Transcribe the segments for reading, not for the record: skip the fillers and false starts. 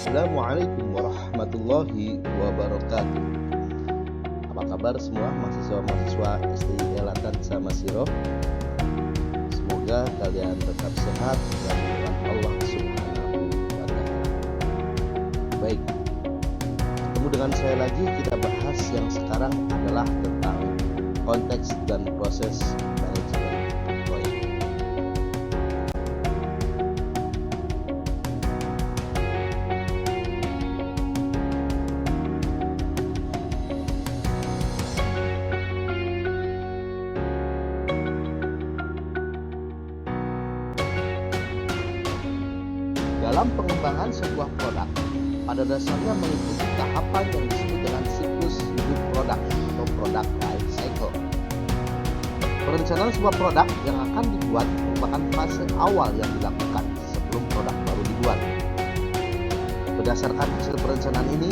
Assalamualaikum warahmatullahi wabarakatuh. Apa kabar semua mahasiswa-mahasiswa STI Elatan sama Siro? Semoga kalian tetap sehat dan dengan Allah Subhanahu wa Ta'ala. Baik, ketemu dengan saya lagi. Kita bahas yang sekarang adalah tentang konteks dan proses manajemen proyek. Dalam pengembangan sebuah produk, pada dasarnya mengikuti tahapan yang disebut dengan siklus hidup produk atau product life cycle. Perencanaan sebuah produk yang akan dibuat merupakan fase awal yang dilakukan sebelum produk baru dibuat. Berdasarkan hasil perencanaan ini,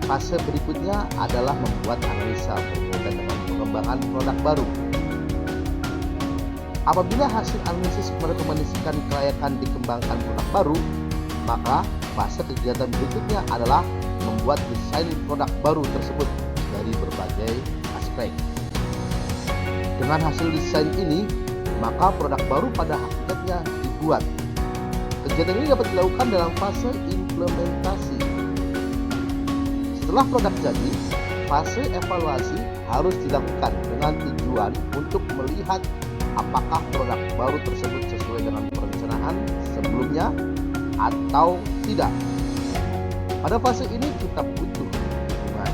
fase berikutnya adalah membuat analisa berkaitan dengan pengembangan produk baru. Apabila hasil analisis merekomendasikan kelayakan dikembangkan produk baru, maka fase kegiatan berikutnya adalah membuat desain produk baru tersebut dari berbagai aspek. Dengan hasil desain ini, maka produk baru pada hakikatnya dibuat. Kegiatan ini dapat dilakukan dalam fase implementasi. Setelah produk jadi, fase evaluasi harus dilakukan dengan tujuan untuk melihat apakah produk baru tersebut sesuai dengan perencanaan sebelumnya atau tidak. Pada fase ini kita butuh dukungan.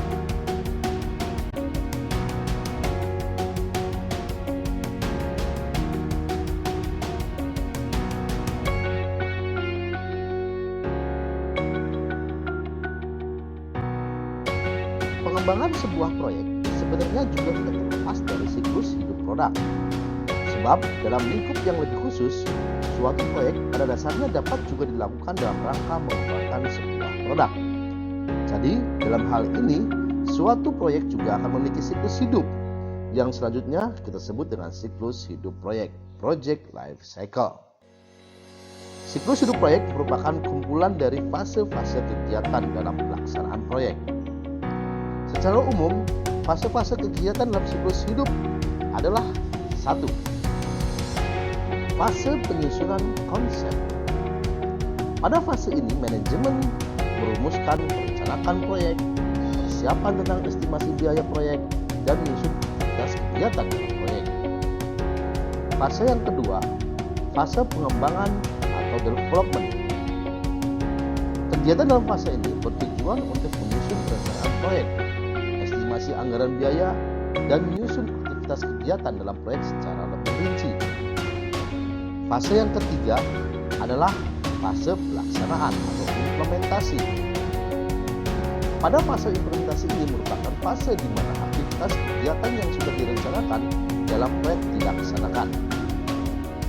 Pengembangan sebuah proyek sebenarnya juga tidak terlepas dari siklus hidup produk. Sebab dalam lingkup yang lebih khusus, suatu proyek pada dasarnya dapat juga dilakukan dalam rangka mengembangkan sebuah produk. Jadi, dalam hal ini, suatu proyek juga akan memiliki siklus hidup yang selanjutnya kita sebut dengan siklus hidup proyek, project life cycle. Siklus hidup proyek merupakan kumpulan dari fase-fase kegiatan dalam pelaksanaan proyek. Secara umum, fase-fase kegiatan dalam siklus hidup adalah 1. Fase penyusunan konsep. Pada fase ini, manajemen merumuskan, merencanakan proyek, persiapan tentang estimasi biaya proyek, dan menyusun aktivitas kegiatan dalam proyek. Fase yang kedua, fase pengembangan atau development. Kegiatan dalam fase ini bertujuan untuk menyusun perencanaan proyek, estimasi anggaran biaya, dan menyusun aktivitas kegiatan dalam proyek secara lebih rinci. Fase yang ketiga adalah fase pelaksanaan atau implementasi. Pada fase implementasi ini merupakan fase di mana aktivitas kegiatan yang sudah direncanakan dalam proyek dilaksanakan.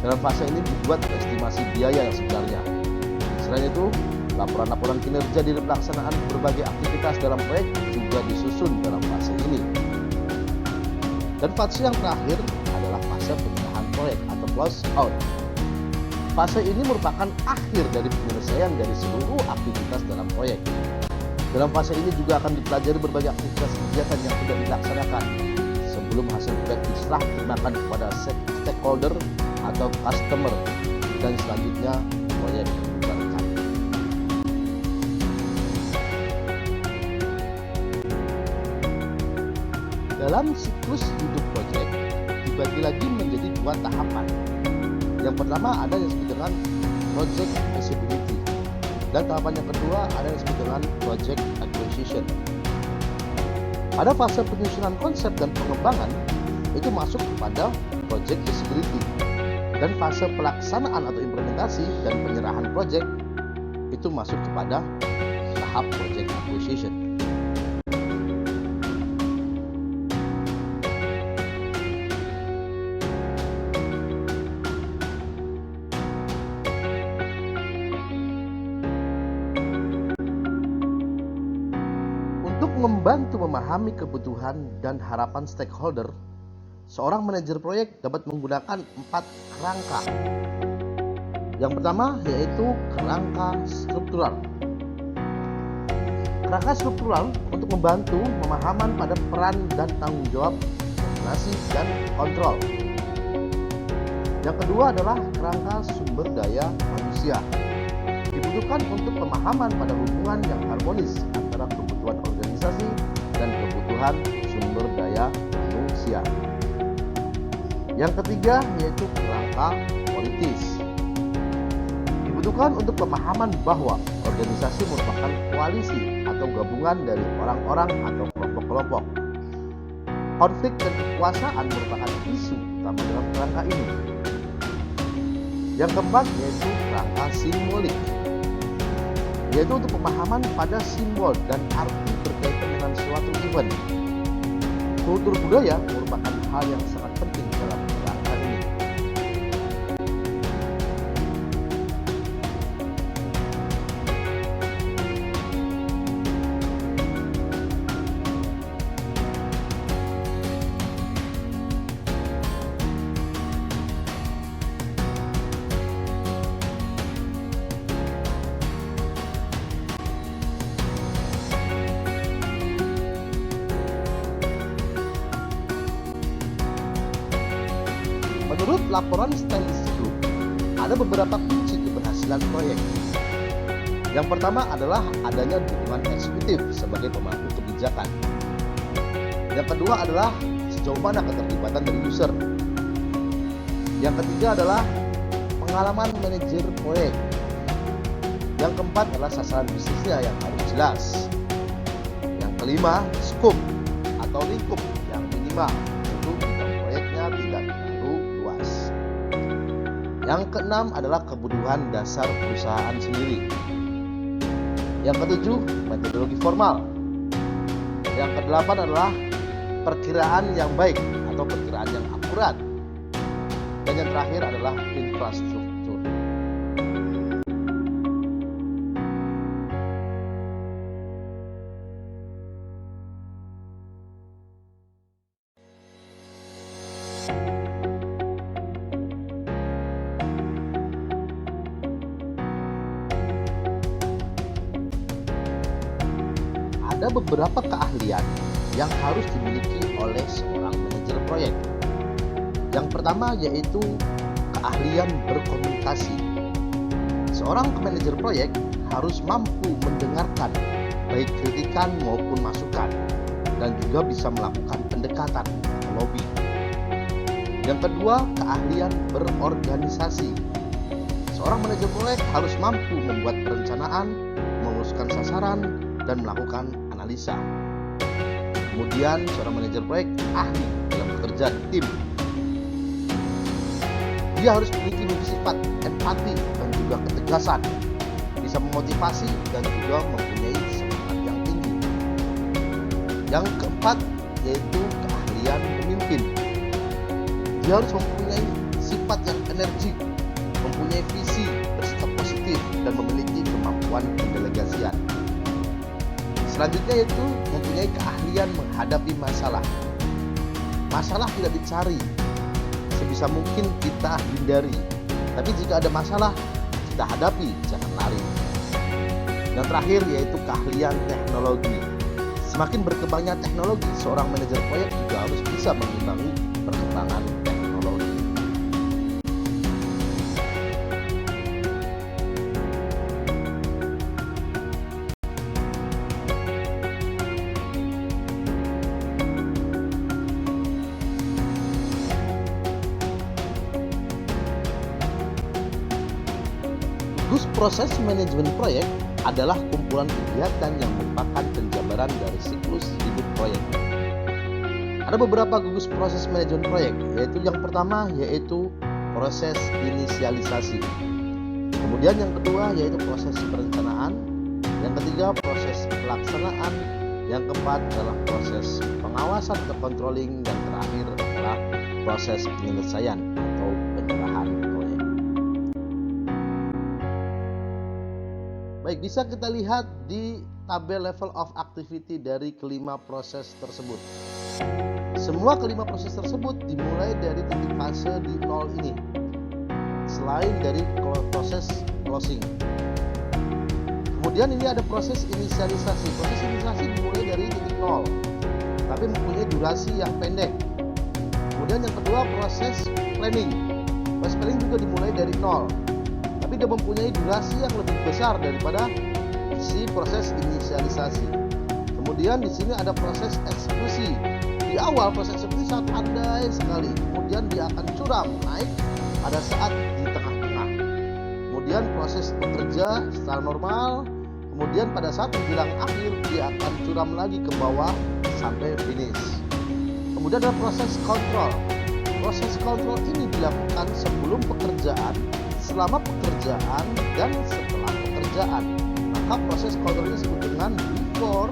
Dalam fase ini dibuat estimasi biaya yang sebenarnya. Selain itu, laporan-laporan kinerja di pelaksanaan berbagai aktivitas dalam proyek juga disusun dalam fase ini. Dan fase yang terakhir adalah fase penyerahan proyek atau close out. Fase ini merupakan akhir dari penyelesaian dari seluruh aktivitas dalam proyek. Dalam fase ini juga akan dipelajari berbagai aktivitas kegiatan yang sudah dilaksanakan sebelum hasil proyek diserah terimakan kepada stakeholder atau customer, dan selanjutnya proyek dibubarkan. Dalam siklus hidup proyek dibagi lagi menjadi 2 tahapan. Yang pertama ada yang disebut dengan project feasibility, dan tahapan yang kedua ada yang disebut dengan project acquisition. Pada fase penyusunan konsep dan pengembangan itu masuk kepada project feasibility, dan fase pelaksanaan atau implementasi dan penyerahan project itu masuk kepada tahap project acquisition. Membantu memahami kebutuhan dan harapan stakeholder, seorang manajer proyek dapat menggunakan 4 kerangka. Yang pertama yaitu kerangka struktural. Kerangka struktural untuk membantu pemahaman pada peran dan tanggung jawab, koordinasi, dan kontrol. Yang kedua adalah kerangka sumber daya manusia. Dibutuhkan untuk pemahaman pada hubungan yang harmonis antara kebutuhan organisasi dan kebutuhan sumber daya manusia. Yang ketiga yaitu kerangka politis. Dibutuhkan untuk pemahaman bahwa organisasi merupakan koalisi atau gabungan dari orang-orang atau kelompok-kelompok. Konflik dan kekuasaan merupakan isu utama dalam kerangka ini. Yang keempat yaitu kerangka simbolik, yaitu untuk pemahaman pada simbol dan arti berkaitan dengan suatu event. Kultur budaya merupakan hal yang sangat penting dalam kerangka ini. Menurut laporan Stanley Group, ada beberapa kunci keberhasilan proyek. Yang pertama adalah adanya dukungan eksekutif sebagai pemangku kebijakan. Yang kedua adalah sejauh mana keterlibatan dari user. Yang ketiga adalah pengalaman manajer proyek. Yang keempat adalah sasaran bisnisnya yang harus jelas. Yang kelima, scope atau lingkup yang minimal untuk bidang proyeknya tidak terlalu luas. Yang keenam adalah kebutuhan dasar perusahaan sendiri. Yang ketujuh, metodologi formal. Yang kedelapan adalah perkiraan yang baik atau perkiraan yang akurat. Dan yang terakhir adalah infrastruktur. Ada beberapa keahlian yang harus dimiliki oleh seorang manajer proyek. Yang pertama yaitu keahlian berkomunikasi. Seorang manajer proyek harus mampu mendengarkan baik kritikan maupun masukan dan juga bisa melakukan pendekatan atau lobby. Yang kedua, keahlian berorganisasi. Seorang manajer proyek harus mampu membuat perencanaan, merumuskan sasaran, dan melakukan analisa. Kemudian seorang manajer proyek ahli dalam bekerja tim. Dia harus memiliki sifat empati dan juga ketegasan, bisa memotivasi dan juga mempunyai semangat yang tinggi. Yang keempat yaitu keahlian memimpin. Dia harus mempunyai sifat yang energi, mempunyai visi, bersikap positif, dan memiliki kemampuan pendelegasian. Selanjutnya yaitu mempunyai keahlian menghadapi masalah. Masalah tidak dicari, sebisa mungkin kita hindari. Tapi jika ada masalah, kita hadapi, jangan lari. Yang terakhir yaitu keahlian teknologi. Semakin berkembangnya teknologi, seorang manajer proyek juga harus bisa mengimbangi perkembangan teknologi. Gugus proses manajemen proyek adalah kumpulan kegiatan yang merupakan penjabaran dari siklus hidup proyek. Ada beberapa gugus proses manajemen proyek, yaitu yang pertama yaitu proses inisialisasi. Kemudian yang kedua yaitu proses perencanaan, yang ketiga proses pelaksanaan, yang keempat adalah proses pengawasan atau controlling, dan terakhir adalah proses penyelesaian atau penyerahan proyek. Baik, bisa kita lihat di tabel level of activity dari kelima proses tersebut. Semua kelima proses tersebut dimulai dari titik fase di 0 ini, selain dari proses closing. Kemudian ini ada proses inisialisasi. Proses inisialisasi dimulai dari titik nol, tapi mempunyai durasi yang pendek. Kemudian yang kedua proses planning. Proses planning juga dimulai dari nol, tapi dia mempunyai durasi yang lebih besar daripada si proses inisialisasi. Kemudian di sini ada proses eksekusi. Di awal proses eksekusi sangat andai sekali, kemudian dia akan curam naik pada saat di tengah-tengah. Kemudian proses bekerja secara normal, kemudian pada saat menjelang akhir dia akan curam lagi ke bawah sampai finish. Kemudian ada proses kontrol. Proses kontrol ini dilakukan sebelum pekerjaan, selama pekerjaan, dan setelah pekerjaan. Maka proses kontrol ini disebut dengan before,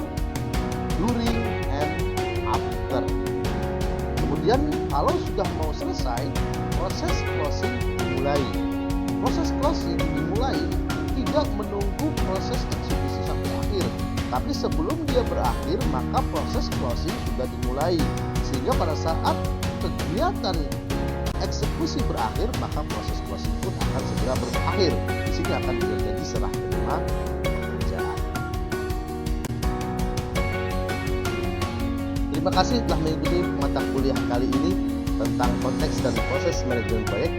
during, and after. Kemudian kalau sudah mau selesai, proses closing dimulai. Proses closing dimulai tidak menunggu proses eksekusi sampai akhir, tapi sebelum dia berakhir maka proses closing sudah dimulai, sehingga pada saat kegiatan eksekusi berakhir maka proses closing pun akan segera berakhir. Di sini akan terjadi serah terima pekerjaan. Terima kasih telah mengikuti mata kuliah kali ini tentang konteks dan proses manajemen proyek.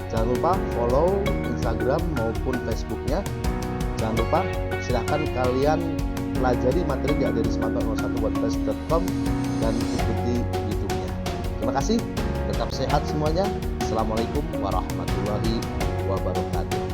Jangan lupa follow Instagram maupun Facebooknya. Jangan lupa silahkan kalian pelajari materi di aderismanto01wordpress.com dan ikuti YouTube-nya. Terima kasih, tetap sehat semuanya. Assalamualaikum warahmatullahi wabarakatuh.